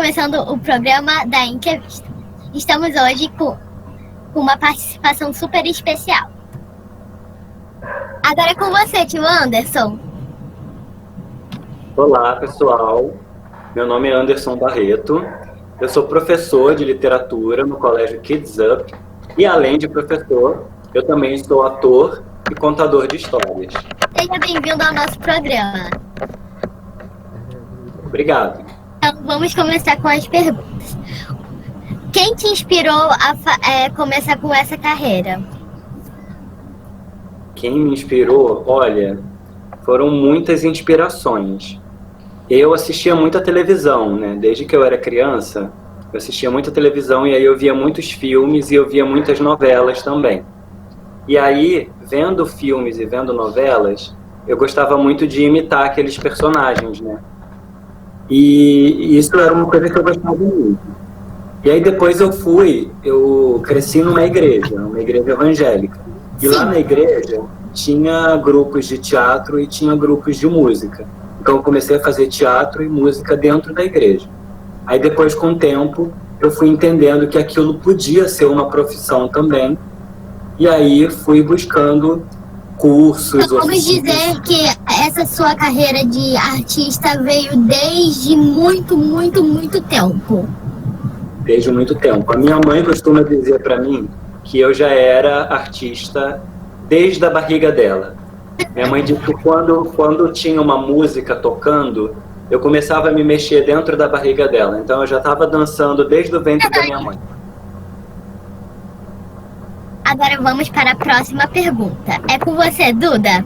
começando o programa da entrevista. Estamos hoje com uma participação super especial. Agora é com você, tio Anderson. Olá, pessoal. Meu nome é Anderson Barreto. Eu sou professor de literatura no Colégio Kids Up e, além de professor, eu também sou ator e contador de histórias. Seja bem-vindo ao nosso programa. Obrigado. Então, vamos começar com as perguntas. Quem te inspirou a começar com essa carreira? Quem me inspirou? Olha, foram muitas inspirações. Eu assistia muita televisão, né? Desde que eu era criança, eu assistia muita televisão e aí eu via muitos filmes e eu via muitas novelas também. E aí, vendo filmes e vendo novelas, eu gostava muito de imitar aqueles personagens, né? E isso era uma coisa que eu gostava muito. E aí depois eu cresci numa igreja evangélica. E lá na igreja tinha grupos de teatro e tinha grupos de música. Então eu comecei a fazer teatro e música dentro da igreja. Aí depois, com o tempo, eu fui entendendo que aquilo podia ser uma profissão também. E aí fui buscando cursos. Então, vamos dizer que essa sua carreira de artista veio desde muito tempo. Desde muito tempo. A minha mãe costuma dizer para mim que eu já era artista desde a barriga dela. Minha mãe disse que quando tinha uma música tocando, eu começava a me mexer dentro da barriga dela. Então eu já estava dançando desde o ventre da minha mãe. Agora vamos para a próxima pergunta. É com você, Duda?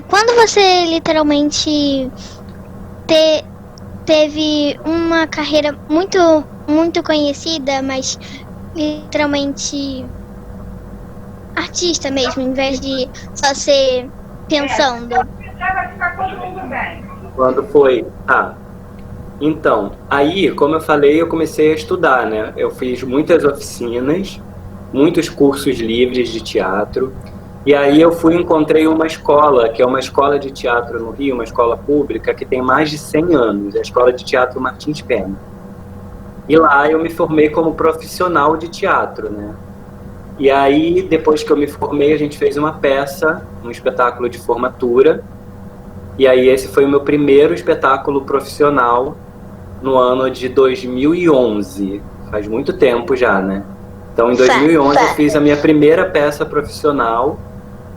Quando você literalmente teve uma carreira muito conhecida, mas literalmente artista mesmo, em vez de só ser pensando? Quando foi? Então, aí, como eu falei, eu comecei a estudar, né? Eu fiz muitas oficinas, muitos cursos livres de teatro. E aí eu encontrei uma escola, que é uma escola de teatro no Rio, uma escola pública que tem mais de 100 anos, a Escola de Teatro Martins Pena. E lá eu me formei como profissional de teatro, né? E aí, depois que eu me formei, a gente fez uma peça, um espetáculo de formatura. E aí esse foi o meu primeiro espetáculo profissional no ano de 2011. Faz muito tempo já, né? Então, em 2011 eu fiz a minha primeira peça profissional.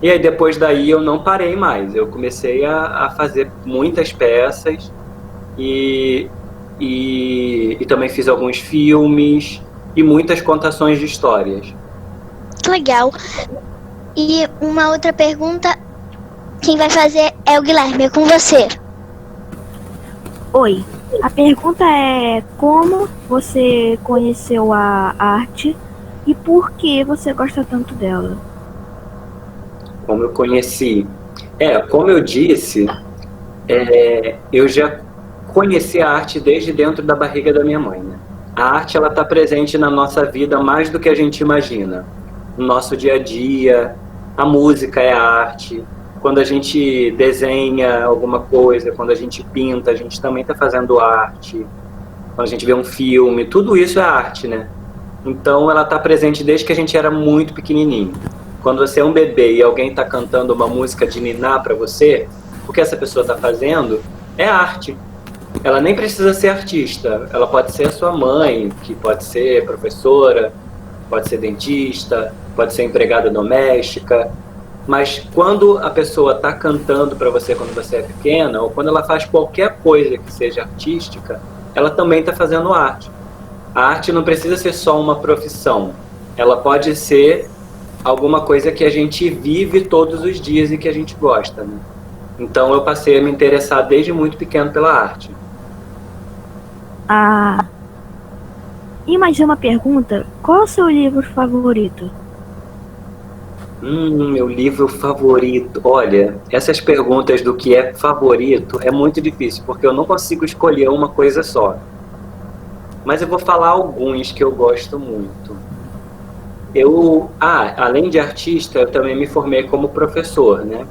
E aí, depois daí, eu não parei mais. Eu comecei a fazer muitas peças e também fiz alguns filmes e muitas contações de histórias. Legal. E uma outra pergunta, quem vai fazer é o Guilherme, é com você. Oi, a pergunta é como você conheceu a arte e por que você gosta tanto dela? Como eu conheci? Como eu disse, eu já conheci a arte desde dentro da barriga da minha mãe, né? A arte, ela está presente na nossa vida mais do que a gente imagina. No nosso dia a dia, a música é a arte. Quando a gente desenha alguma coisa, quando a gente pinta, a gente também está fazendo arte. Quando a gente vê um filme, tudo isso é arte, né? Então ela está presente desde que a gente era muito pequenininho. Quando você é um bebê e alguém está cantando uma música de niná para você, o que essa pessoa está fazendo é arte. Ela nem precisa ser artista, ela pode ser a sua mãe, que pode ser professora, pode ser dentista, pode ser empregada doméstica. Mas quando a pessoa está cantando para você quando você é pequena, ou quando ela faz qualquer coisa que seja artística, ela também está fazendo arte. A arte não precisa ser só uma profissão. Ela pode ser alguma coisa que a gente vive todos os dias e que a gente gosta, né? Então eu passei a me interessar desde muito pequeno pela arte. E mais uma pergunta, qual é o seu livro favorito? Meu livro favorito. Olha, essas perguntas do que é favorito é muito difícil, porque eu não consigo escolher uma coisa só. Mas eu vou falar alguns que eu gosto muito. Além de artista, eu também me formei como professor, né?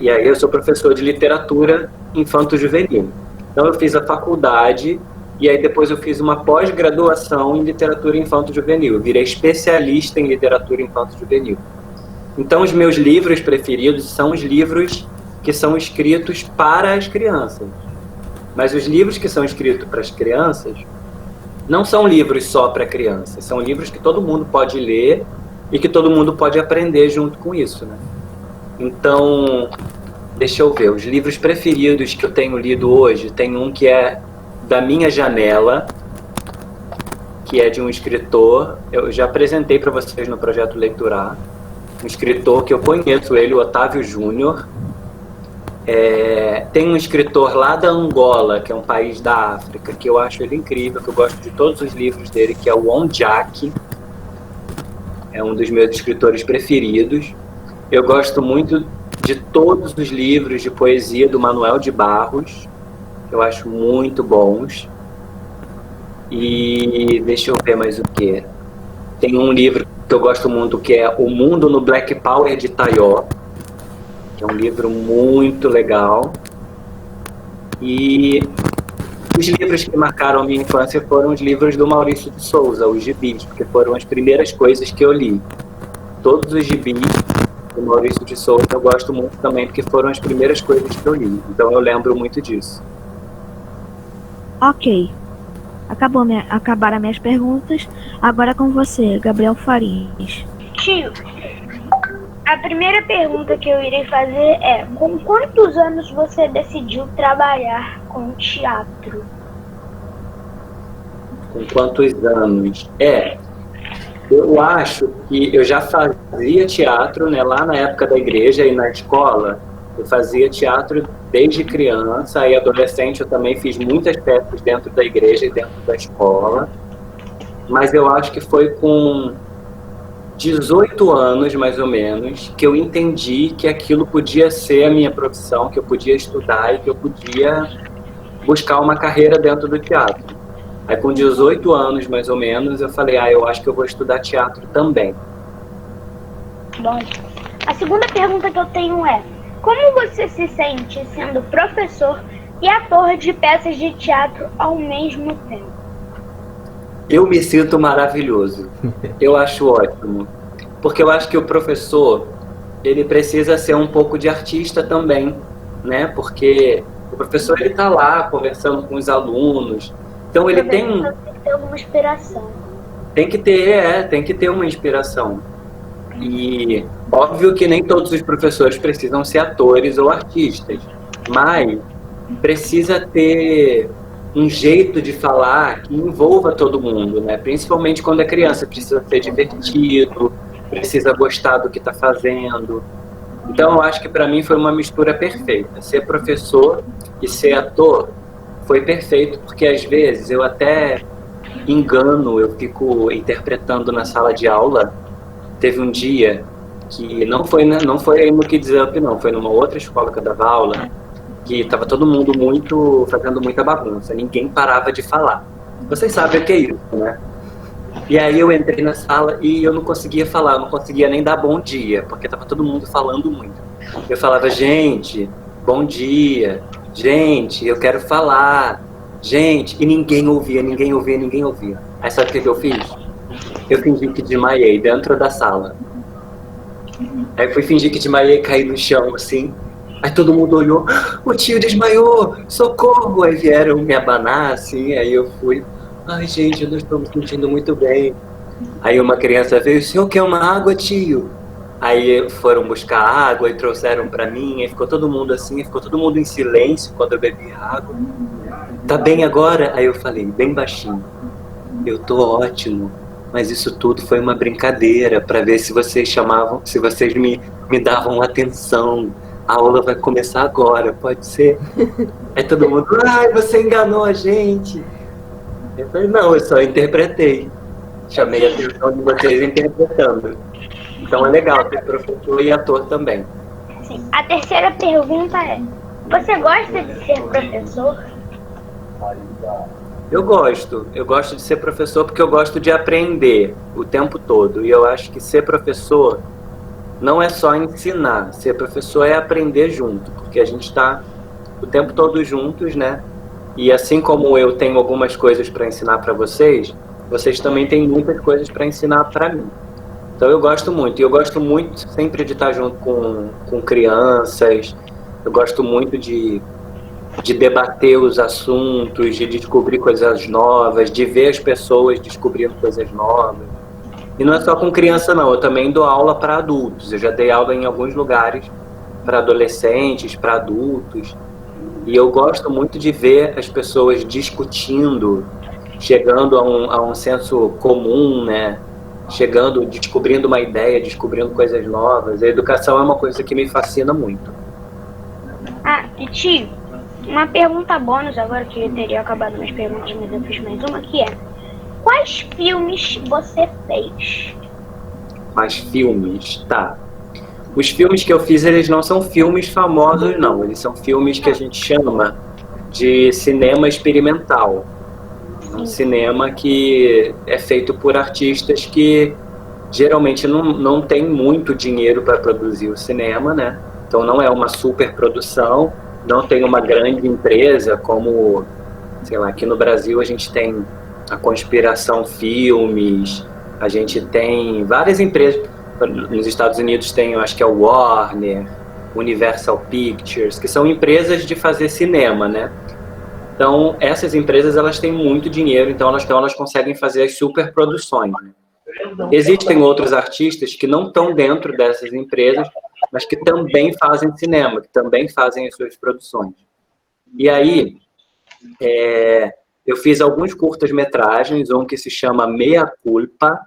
E aí eu sou professor de literatura infanto-juvenil. Então eu fiz a faculdade e aí depois eu fiz uma pós-graduação em literatura infanto-juvenil. Eu virei especialista em literatura infanto-juvenil. Então os meus livros preferidos são os livros que são escritos para as crianças. Mas os livros que são escritos para as crianças não são livros só para crianças, são livros que todo mundo pode ler e que todo mundo pode aprender junto com isso, né? Então, deixa eu ver, os livros preferidos que eu tenho lido hoje, tem um que é Da Minha Janela, que é de um escritor, eu já apresentei para vocês no Projeto Leiturar, um escritor que eu conheço ele, o Otávio Júnior. Tem um escritor lá da Angola, que é um país da África, que eu acho ele incrível, que eu gosto de todos os livros dele, que é o Onjak. É um dos meus escritores preferidos. Eu gosto muito de todos os livros de poesia do Manuel de Barros, que eu acho muito bons. E deixa eu ver mais o que. Tem um livro que eu gosto muito, que é O Mundo no Black Power de Tayó, que é um livro muito legal. E os livros que marcaram a minha infância foram os livros do Maurício de Souza, os gibis, porque foram as primeiras coisas que eu li. Todos os gibis do Maurício de Souza eu gosto muito também, porque foram as primeiras coisas que eu li. Então eu lembro muito disso. Ok. Acabaram minhas perguntas. Agora é com você, Gabriel Farias. Tio, a primeira pergunta que eu irei fazer é: com quantos anos você decidiu trabalhar com teatro? Com quantos anos? Eu acho que eu já fazia teatro, né, lá na época da igreja e na escola. Eu fazia teatro desde criança e adolescente. Eu também fiz muitas peças dentro da igreja e dentro da escola. Mas eu acho que foi com 18 anos, mais ou menos, que eu entendi que aquilo podia ser a minha profissão, que eu podia estudar e que eu podia buscar uma carreira dentro do teatro. Aí com 18 anos, mais ou menos, eu falei, eu acho que eu vou estudar teatro também. Bom, a segunda pergunta que eu tenho é: como você se sente sendo professor e ator de peças de teatro ao mesmo tempo? Eu me sinto maravilhoso. Eu acho ótimo. Porque eu acho que o professor, ele precisa ser um pouco de artista também, né? Porque o professor, ele tá lá conversando com os alunos. Então ele tem que ter alguma inspiração. Tem que ter uma inspiração. E óbvio que nem todos os professores precisam ser atores ou artistas, mas precisa ter um jeito de falar que envolva todo mundo, né? Principalmente quando é criança, precisa ser divertido, precisa gostar do que está fazendo. Então eu acho que para mim foi uma mistura perfeita. Ser professor e ser ator foi perfeito, porque às vezes eu até engano, eu fico interpretando na sala de aula. Teve um dia que não foi no Kids Up, não, foi numa outra escola que eu dava aula, que estava todo mundo fazendo muita bagunça, ninguém parava de falar. Vocês sabem o que é isso, né? E aí eu entrei na sala e eu não conseguia falar, eu não conseguia nem dar bom dia, porque estava todo mundo falando muito. Eu falava, gente, bom dia, gente, eu quero falar, gente, e ninguém ouvia. Aí sabe o que eu fiz? Eu fingi que desmaiei dentro da sala. Aí fui fingir que desmaiei e caí no chão, assim. Aí todo mundo olhou, o tio desmaiou, socorro! Aí vieram me abanar, assim, aí eu fui, ai gente, eu não estou me sentindo muito bem. Aí uma criança veio, o senhor quer uma água, tio? Aí foram buscar água e trouxeram pra mim, aí ficou todo mundo assim, ficou todo mundo em silêncio quando eu bebi água. Tá bem agora? Aí eu falei, bem baixinho, eu tô ótimo, mas isso tudo foi uma brincadeira pra ver se vocês se vocês me davam atenção. A aula vai começar agora, pode ser? Aí todo mundo, ai, você enganou a gente. Eu falei, não, eu só interpretei. Chamei a atenção de vocês interpretando. Então é legal ter professor e ator também. Sim. A terceira pergunta é: você gosta de ser professor? Eu gosto de ser professor porque eu gosto de aprender o tempo todo. E eu acho que ser professor não é só ensinar. Ser professor é aprender junto, porque a gente está o tempo todo juntos, né? E assim como eu tenho algumas coisas para ensinar para vocês, vocês também têm muitas coisas para ensinar para mim. Então eu gosto muito. E eu gosto muito sempre de estar junto com crianças. Eu gosto muito de debater os assuntos, de descobrir coisas novas, de ver as pessoas descobrindo coisas novas. E não é só com criança, não. Eu também dou aula para adultos. Eu já dei aula em alguns lugares para adolescentes, para adultos. E eu gosto muito de ver as pessoas discutindo, chegando a um senso comum, né? Chegando, descobrindo uma ideia, descobrindo coisas novas. A educação é uma coisa que me fascina muito. Ah, e tio, uma pergunta bônus agora, que teria acabado nas perguntas, mas eu fiz mais uma, que é: quais filmes você fez? Mas filmes, tá. Os filmes que eu fiz, eles não são filmes famosos, não. Eles são filmes que a gente chama de cinema experimental. Um cinema que é feito por artistas que geralmente não tem muito dinheiro para produzir o cinema, né? Então não é uma super produção, não tem uma grande empresa como, sei lá, aqui no Brasil a gente tem a Conspiração Filmes, a gente tem várias empresas. Nos Estados Unidos tem, eu acho que é o Warner, Universal Pictures, que são empresas de fazer cinema, né? Então, essas empresas, elas têm muito dinheiro, então elas conseguem fazer as superproduções, né? Existem outros artistas que não estão dentro dessas empresas, mas que também fazem cinema, que também fazem as suas produções. E aí, eu fiz alguns curtas-metragens, um que se chama Meia Culpa,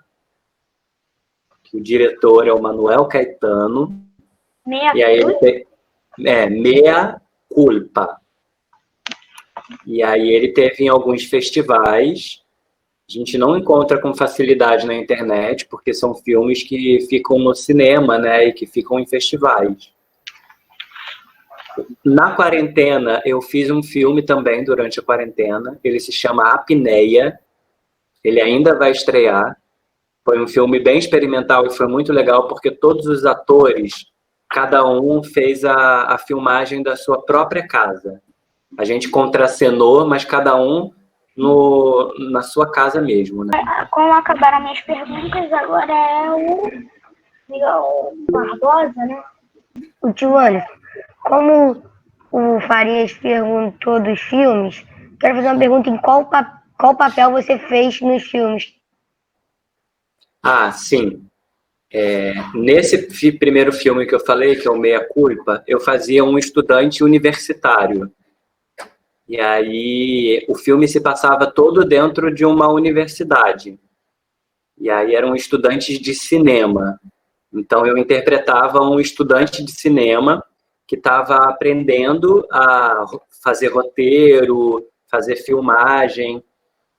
que o diretor é o Manuel Caetano. E aí ele tem, Meia Culpa. E aí ele teve em alguns festivais. A gente não encontra com facilidade na internet, porque são filmes que ficam no cinema, né, e que ficam em festivais. Na quarentena, eu fiz um filme também durante a quarentena. Ele se chama Apneia. Ele ainda vai estrear. Foi um filme bem experimental e foi muito legal, porque todos os atores, cada um fez a filmagem da sua própria casa. A gente contracenou, mas cada um na sua casa mesmo, né? Como acabaram minhas perguntas, agora é o Miguel Barbosa, né? O tio Anderson, como o Farias perguntou dos filmes, quero fazer uma pergunta: em qual papel você fez nos filmes? Ah, sim. Nesse primeiro filme que eu falei, que é o Meia Culpa, eu fazia um estudante universitário. E aí o filme se passava todo dentro de uma universidade. E aí eram estudantes de cinema. Então eu interpretava um estudante de cinema que estava aprendendo a fazer roteiro, fazer filmagem.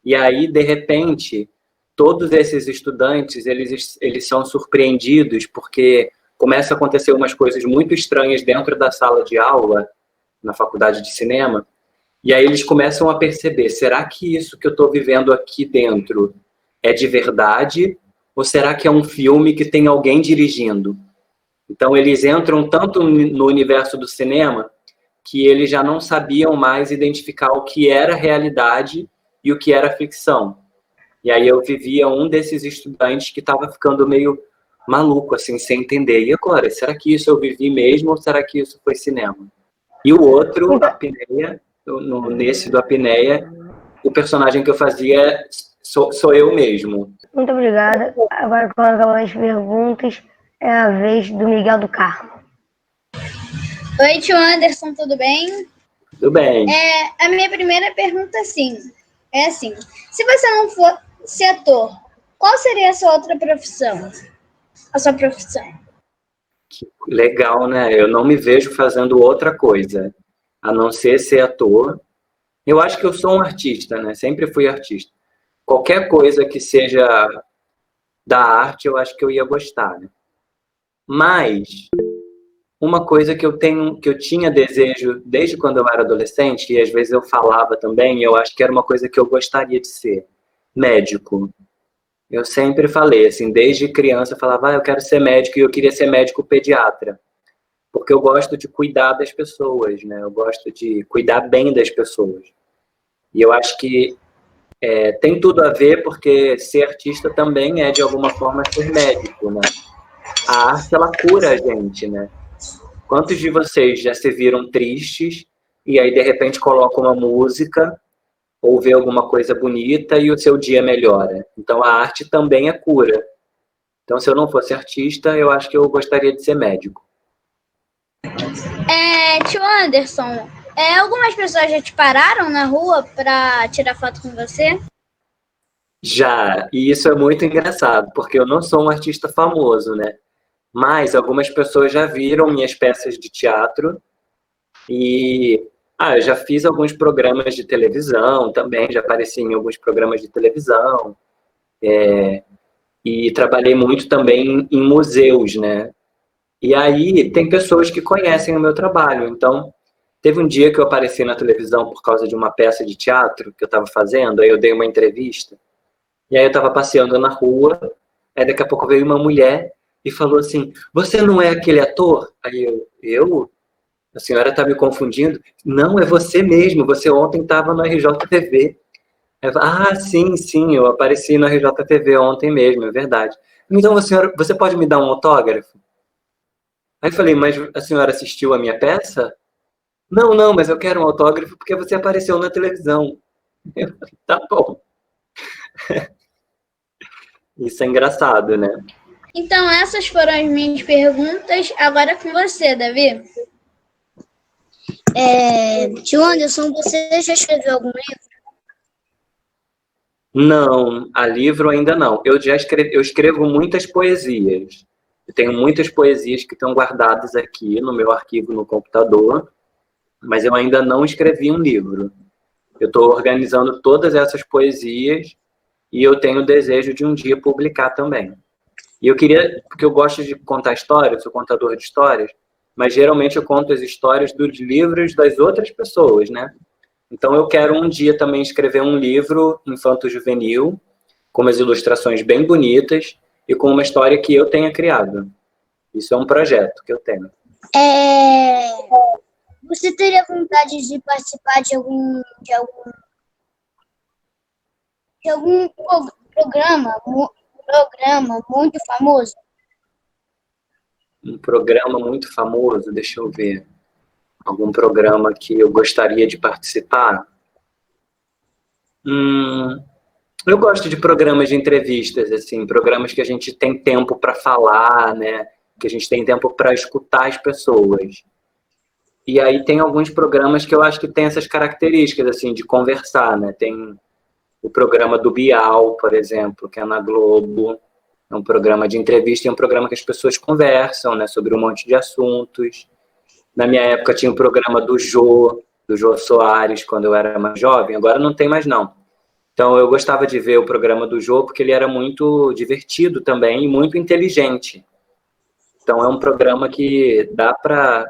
E aí, de repente, todos esses estudantes, eles são surpreendidos porque começa a acontecer umas coisas muito estranhas dentro da sala de aula, na faculdade de cinema. E aí eles começam a perceber, será que isso que eu estou vivendo aqui dentro é de verdade? Ou será que é um filme que tem alguém dirigindo? Então eles entram tanto no universo do cinema que eles já não sabiam mais identificar o que era realidade e o que era ficção. E aí eu vivia um desses estudantes que estava ficando meio maluco, assim, sem entender. E agora, será que isso eu vivi mesmo ou será que isso foi cinema? E o outro, a Apneia, nesse do Apneia, o personagem que eu fazia sou eu mesmo. Muito obrigada. Agora, quando acabar as perguntas, é a vez do Miguel do Carmo. Oi, tio Anderson, tudo bem? Tudo bem. A minha primeira pergunta é assim, se você não fosse ator, qual seria a sua outra profissão? A sua profissão? Que legal, né? Eu não me vejo fazendo outra coisa, a não ser ator. Eu acho que eu sou um artista, né? Sempre fui artista. Qualquer coisa que seja da arte, eu acho que eu ia gostar, né? Mas uma coisa que eu tinha desejo desde quando eu era adolescente, e às vezes eu falava também, eu acho que era uma coisa que eu gostaria de ser: médico. Eu sempre falei, assim, desde criança eu falava, eu quero ser médico e eu queria ser médico pediatra. Porque eu gosto de cuidar das pessoas, né? Eu gosto de cuidar bem das pessoas. E eu acho que tem tudo a ver, porque ser artista também é, de alguma forma, ser médico, né? A arte, ela cura a gente, né? Quantos de vocês já se viram tristes e aí, de repente, colocam uma música ou vê alguma coisa bonita e o seu dia melhora? Então, a arte também é cura. Então, se eu não fosse artista, eu acho que eu gostaria de ser médico. Tio Anderson, algumas pessoas já te pararam na rua para tirar foto com você? Já, e isso é muito engraçado, porque eu não sou um artista famoso, né? Mas algumas pessoas já viram minhas peças de teatro e eu já fiz alguns programas de televisão também, já apareci em alguns programas de televisão, e trabalhei muito também em museus, né? E aí tem pessoas que conhecem o meu trabalho. Então, teve um dia que eu apareci na televisão por causa de uma peça de teatro que eu estava fazendo, aí eu dei uma entrevista, e aí eu estava passeando na rua, aí daqui a pouco veio uma mulher e falou assim, você não é aquele ator? Aí eu? A senhora está me confundindo? Não, é você mesmo, você ontem estava no RJTV. Aí eu falei, sim, eu apareci no RJTV ontem mesmo, é verdade. Então, você pode me dar um autógrafo? Aí eu falei, mas a senhora assistiu a minha peça? Não, mas eu quero um autógrafo porque você apareceu na televisão. Eu falei, tá bom. Isso é engraçado, né? Então, essas foram as minhas perguntas. Agora é com você, Davi. Tio Anderson, você já escreveu algum livro? Não, a livro ainda não. Eu escrevo muitas poesias. Eu tenho muitas poesias que estão guardadas aqui no meu arquivo no computador, mas eu ainda não escrevi um livro. Eu estou organizando todas essas poesias e eu tenho o desejo de um dia publicar também. E eu queria, porque eu gosto de contar histórias, sou contador de histórias, mas geralmente eu conto as histórias dos livros das outras pessoas, né? Então eu quero um dia também escrever um livro infanto-juvenil, com umas ilustrações bem bonitas e com uma história que eu tenha criado. Isso é um projeto que eu tenho. Você teria vontade de participar de algum programa muito famoso? Um programa muito famoso, deixa eu ver. Algum programa que eu gostaria de participar? Eu gosto de programas de entrevistas, assim, programas que a gente tem tempo para falar, né? Que a gente tem tempo para escutar as pessoas. E aí tem alguns programas que eu acho que tem essas características, assim, de conversar, né? Tem o programa do Bial, por exemplo, que é na Globo. É um programa de entrevista e é um programa que as pessoas conversam, né? Sobre um monte de assuntos. Na minha época tinha o programa do Jô Soares, quando eu era mais jovem. Agora não tem mais, não. Então eu gostava de ver o programa do Jô, porque ele era muito divertido também e muito inteligente. Então é um programa que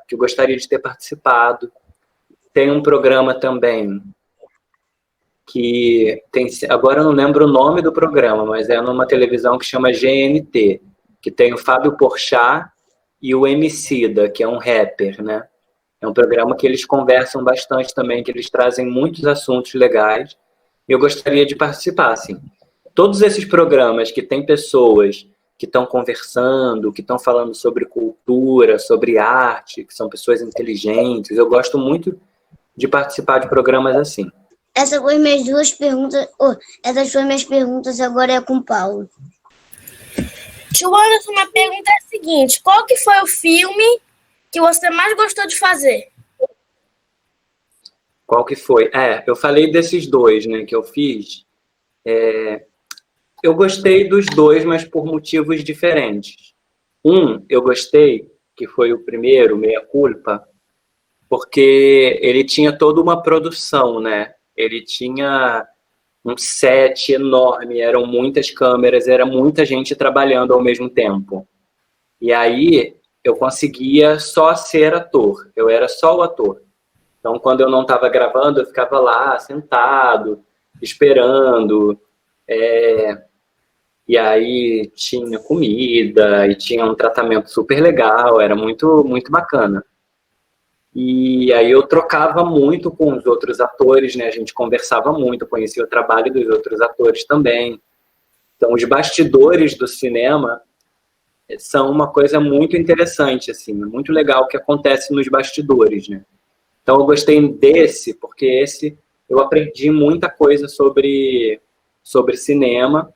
que eu gostaria de ter participado. Tem um programa também que tem, agora eu não lembro o nome do programa, mas é numa televisão que chama GNT, que tem o Fábio Porchat e o Emicida, que é um rapper, né? É um programa que eles conversam bastante também, que eles trazem muitos assuntos legais. E eu gostaria de participar, assim. Todos esses programas que tem pessoas que estão conversando, que estão falando sobre cultura, sobre arte, que são pessoas inteligentes, eu gosto muito de participar de programas assim. Essas foram minhas duas perguntas. Essas foram minhas perguntas, agora é com o Paulo. Tio Anderson, a pergunta é a seguinte: qual que foi o filme que você mais gostou de fazer? Qual que foi? Eu falei desses dois, né, que eu fiz. Eu gostei dos dois, mas por motivos diferentes. Eu gostei, que foi o primeiro, Meia Culpa, porque ele tinha toda uma produção, né? Ele tinha um set enorme, eram muitas câmeras, era muita gente trabalhando ao mesmo tempo. E aí eu conseguia só ser ator, eu era só o ator. Então, quando eu não estava gravando, eu ficava lá, sentado, esperando. E aí tinha comida e tinha um tratamento super legal, era muito, muito bacana. E aí eu trocava muito com os outros atores, né? A gente conversava muito, conhecia o trabalho dos outros atores também. Então, os bastidores do cinema são uma coisa muito interessante, assim, muito legal que acontece nos bastidores, né? Então, eu gostei desse, porque esse eu aprendi muita coisa sobre cinema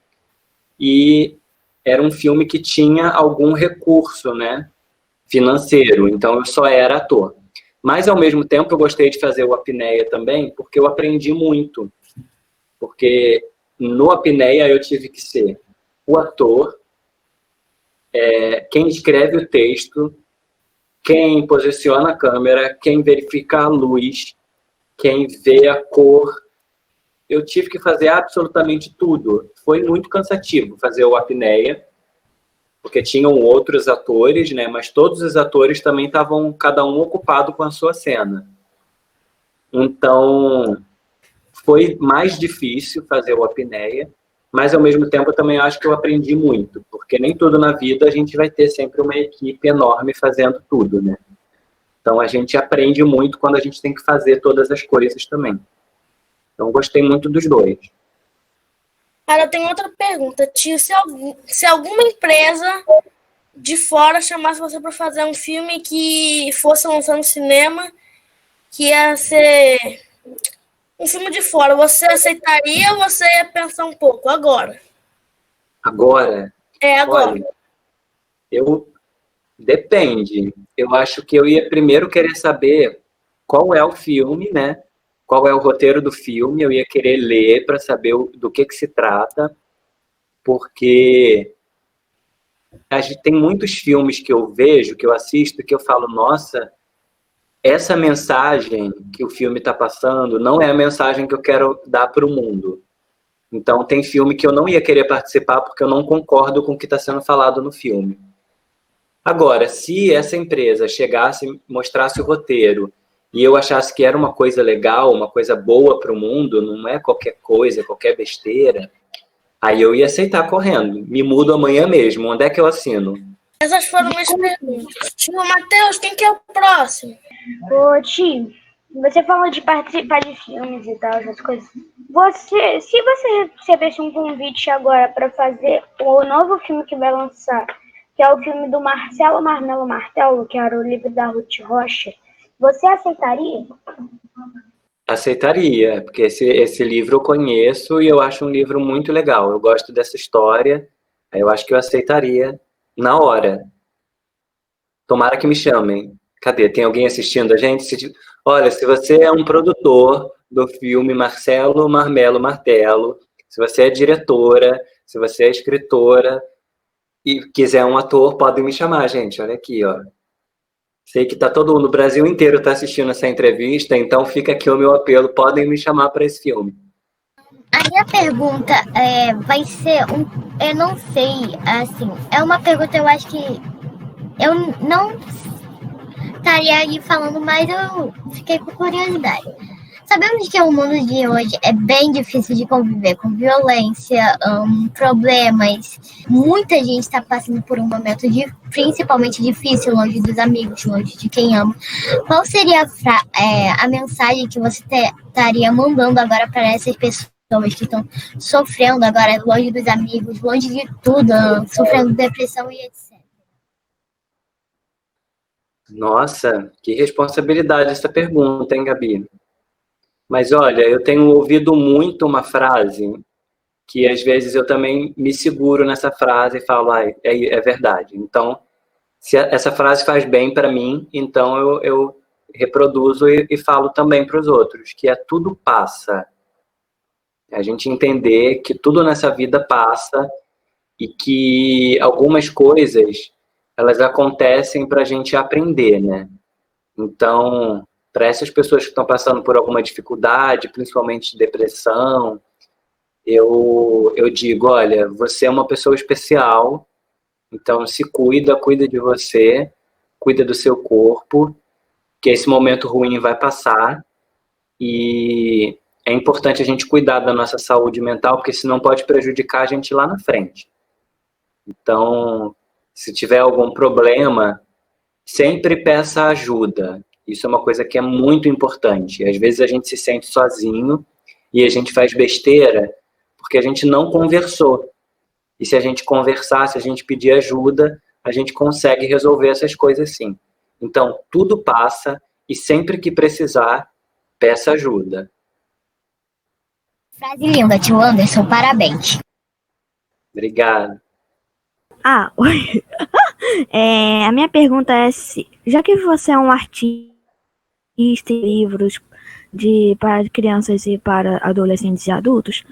e era um filme que tinha algum recurso, né, financeiro, então eu só era ator. Mas, ao mesmo tempo, eu gostei de fazer o Apneia também, porque eu aprendi muito. Porque no Apneia eu tive que ser o ator, quem escreve o texto, quem posiciona a câmera, quem verifica a luz, quem vê a cor. Eu tive que fazer absolutamente tudo. Foi muito cansativo fazer o Apneia, porque tinham outros atores, né? Mas todos os atores também estavam, cada um ocupado com a sua cena. Então, foi mais difícil fazer o Apneia, mas ao mesmo tempo eu também acho que eu aprendi muito, porque nem tudo na vida a gente vai ter sempre uma equipe enorme fazendo tudo, né? Então a gente aprende muito quando a gente tem que fazer todas as coisas também. Então eu gostei muito dos dois. Cara, eu tenho outra pergunta, tio. Se alguma empresa de fora chamasse você para fazer um filme que fosse lançado no cinema, que ia ser um filme de fora, você aceitaria ou você ia pensar um pouco? Agora. Agora? Agora. Olha, depende. Eu acho que eu ia primeiro querer saber qual é o filme, né? Qual é o roteiro do filme, eu ia querer ler para saber do que se trata, porque tem muitos filmes que eu vejo, que eu assisto, que eu falo, nossa, essa mensagem que o filme está passando não é a mensagem que eu quero dar para o mundo. Então tem filme que eu não ia querer participar porque eu não concordo com o que está sendo falado no filme. Agora, se essa empresa chegasse, mostrasse o roteiro, e eu achasse que era uma coisa legal, uma coisa boa para o mundo, não é qualquer coisa, qualquer besteira, aí eu ia aceitar correndo. Me mudo amanhã mesmo. Onde é que eu assino? Essas foram minhas perguntas. Tio Matheus, quem que é o próximo? Ô, tio, você falou de participar de filmes e tal, essas coisas. Se você recebesse um convite agora para fazer o novo filme que vai lançar, que é o filme do Marcelo Marmelo Martelo, que era o livro da Ruth Rocha, você aceitaria? Aceitaria, porque esse livro eu conheço e eu acho um livro muito legal. Eu gosto dessa história, aí eu acho que eu aceitaria na hora. Tomara que me chamem. Cadê? Tem alguém assistindo a gente? Olha, se você é um produtor do filme Marcelo Marmelo Martelo, se você é diretora, se você é escritora e quiser um ator, podem me chamar, gente. Olha aqui, ó. Sei que todo mundo, o Brasil inteiro está assistindo essa entrevista, então fica aqui o meu apelo, podem me chamar para esse filme. A minha pergunta vai ser eu não sei, assim, é uma pergunta, eu acho que eu não estaria aí falando, mas eu fiquei com curiosidade. Sabemos que o mundo de hoje é bem difícil de conviver com violência, problemas. Muita gente está passando por um momento principalmente difícil, longe dos amigos, longe de quem ama. Qual seria a mensagem que você estaria mandando agora para essas pessoas que estão sofrendo agora, longe dos amigos, longe de tudo, sofrendo depressão e etc? Nossa, que responsabilidade essa pergunta, hein, Gabi? Mas olha, eu tenho ouvido muito uma frase que às vezes eu também me seguro nessa frase e falo, é verdade. Então, se essa frase faz bem para mim, então eu reproduzo e falo também para os outros, que tudo passa. A gente entender que tudo nessa vida passa e que algumas coisas, elas acontecem para a gente aprender, né? Então, para essas pessoas que estão passando por alguma dificuldade, principalmente depressão, eu digo, olha, você é uma pessoa especial, então se cuida de você, cuida do seu corpo, que esse momento ruim vai passar e é importante a gente cuidar da nossa saúde mental, porque senão pode prejudicar a gente lá na frente. Então, se tiver algum problema, sempre peça ajuda. Isso é uma coisa que é muito importante. Às vezes a gente se sente sozinho e a gente faz besteira porque a gente não conversou. E se a gente conversar, se a gente pedir ajuda, a gente consegue resolver essas coisas sim. Então, tudo passa e sempre que precisar, peça ajuda. Frase linda, tio Anderson, parabéns. Obrigado. Oi. A minha pergunta é se, já que você é um artista em livros para crianças e para adolescentes e adultos,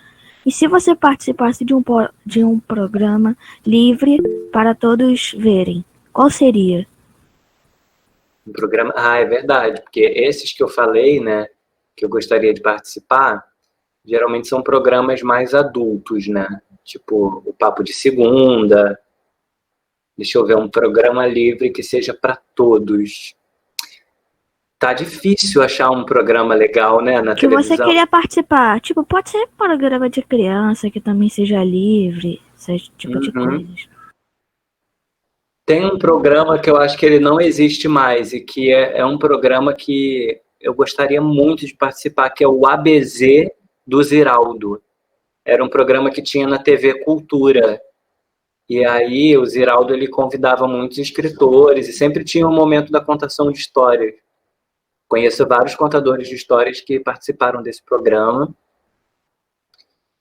e se você participasse de um programa livre para todos verem, qual seria? Um programa... é verdade, porque esses que eu falei, né, que eu gostaria de participar, geralmente são programas mais adultos, né? Tipo, o Papo de Segunda. Deixa eu ver, um programa livre que seja para todos. Tá difícil achar um programa legal, né, na televisão. Que você queria participar. Tipo, pode ser programa de criança que também seja livre, esse tipo de coisas. Tem um programa que eu acho que ele não existe mais e que é um programa que eu gostaria muito de participar, que é o ABZ do Ziraldo. Era um programa que tinha na TV Cultura. E aí o Ziraldo ele convidava muitos escritores e sempre tinha um momento da contação de histórias. Conheço vários contadores de histórias que participaram desse programa.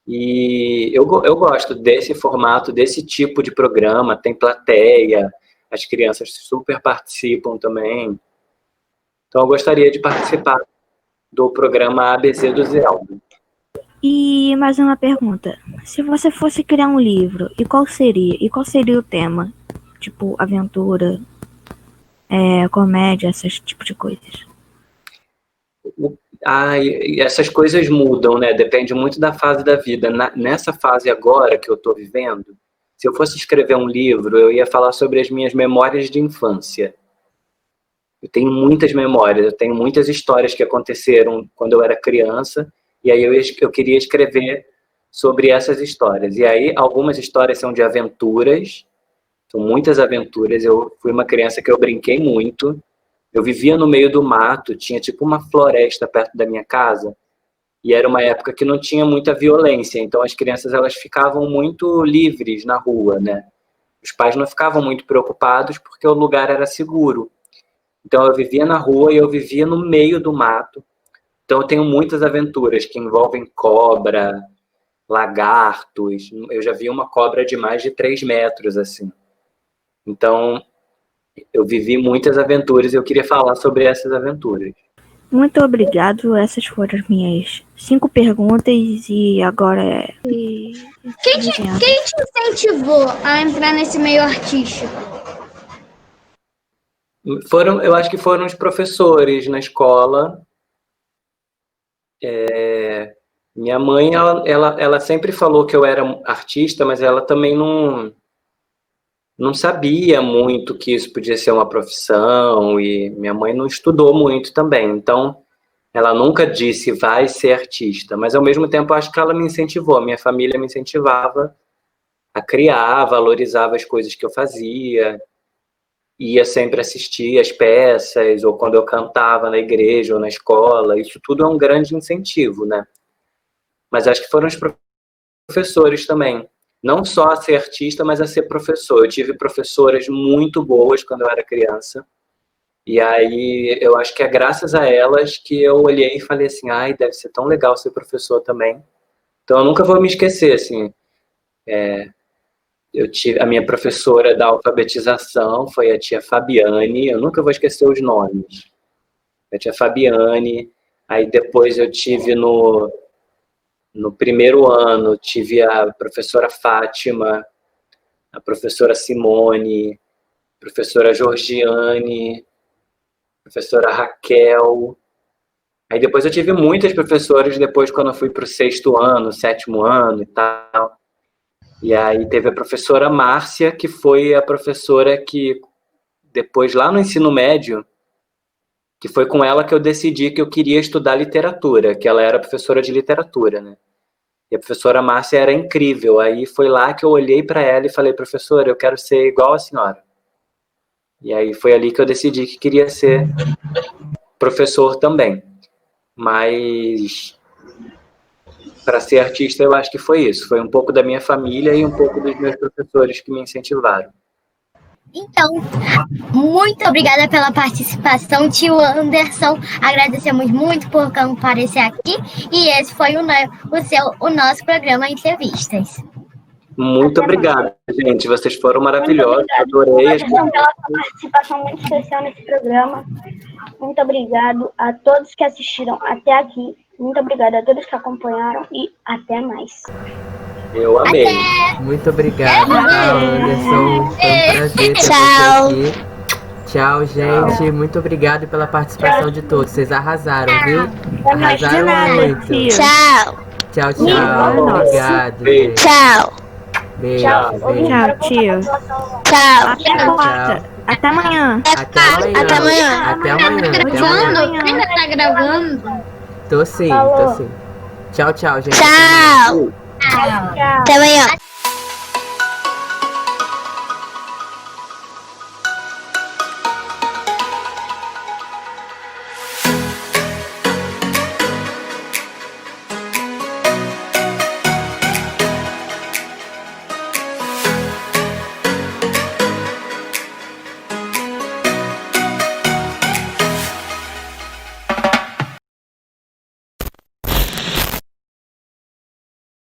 E eu gosto desse formato, desse tipo de programa. Tem plateia, as crianças super participam também. Então eu gostaria de participar do programa ABC do Ziraldo. E mais uma pergunta. Se você fosse criar um livro, e qual seria? E qual seria o tema? Tipo, aventura, comédia, esses tipos de coisas. E essas coisas mudam, né? Depende muito da fase da vida. Nessa fase agora que eu estou vivendo, se eu fosse escrever um livro, eu ia falar sobre as minhas memórias de infância. Eu tenho muitas memórias, eu tenho muitas histórias que aconteceram quando eu era criança, e aí eu queria escrever sobre essas histórias. E aí algumas histórias são de aventuras, são muitas aventuras. Eu fui uma criança que eu brinquei muito. Eu vivia no meio do mato, tinha tipo uma floresta perto da minha casa, e era uma época que não tinha muita violência, então as crianças elas ficavam muito livres na rua, né? Os pais não ficavam muito preocupados porque o lugar era seguro. Então eu vivia na rua e eu vivia no meio do mato. Então eu tenho muitas aventuras que envolvem cobra, lagartos. Eu já vi uma cobra de mais de 3 metros, assim. Então eu vivi muitas aventuras e eu queria falar sobre essas aventuras. Muito obrigado. Essas foram as minhas 5 perguntas e agora Quem te incentivou a entrar nesse meio artístico? Eu acho que foram os professores na escola. Minha mãe, ela sempre falou que eu era artista, mas ela também não sabia muito que isso podia ser uma profissão, e minha mãe não estudou muito também. Então, ela nunca disse, vai ser artista. Mas, ao mesmo tempo, eu acho que ela me incentivou. A minha família me incentivava a criar, valorizava as coisas que eu fazia. Ia sempre assistir as peças, ou quando eu cantava na igreja ou na escola. Isso tudo é um grande incentivo, né? Mas acho que foram os professores também. Não só a ser artista, mas a ser professor. Eu tive professoras muito boas quando eu era criança. E aí eu acho que é graças a elas que eu olhei e falei assim, deve ser tão legal ser professor também. Então eu nunca vou me esquecer, assim. Eu tive a minha professora da alfabetização, foi a tia Fabiane, eu nunca vou esquecer os nomes. A tia Fabiane, aí depois eu tive no primeiro ano, tive a professora Fátima, a professora Simone, a professora Georgiane, a professora Raquel. Aí depois eu tive muitas professoras depois quando eu fui para o 6º ano, 7º ano e tal. E aí teve a professora Márcia, que foi a professora que depois lá no ensino médio, que foi com ela que eu decidi que eu queria estudar literatura, que ela era professora de literatura, né? E a professora Márcia era incrível. Aí foi lá que eu olhei para ela e falei, professora, eu quero ser igual a senhora. E aí foi ali que eu decidi que queria ser professor também. Mas para ser artista eu acho que foi isso. Foi um pouco da minha família e um pouco dos meus professores que me incentivaram. Então, muito obrigada pela participação, tio Anderson. Agradecemos muito por comparecer aqui. E esse foi o nosso programa Entrevistas. Muito obrigado, gente. Vocês foram maravilhosos. Adorei. Pela sua participação muito especial nesse programa. Muito obrigado a todos que assistiram até aqui. Muito obrigado a todos que acompanharam e até mais. Eu amei. Muito obrigado, Anderson. Foi um prazer ter você aqui. Tchau, gente. Muito obrigado pela participação de todos. Vocês arrasaram, viu? Arrasaram muito. Tchau. Tchau, tchau. Obrigado. Beijo. Tchau. Beijo. Tchau, tio. Tchau. Até quarta. Até amanhã. Até amanhã. Até amanhã. Até amanhã. Até amanhã. Ainda tá gravando? Tô sim, tô sim. Tchau, tchau, gente. Tchau. Tchau. Até amanhã.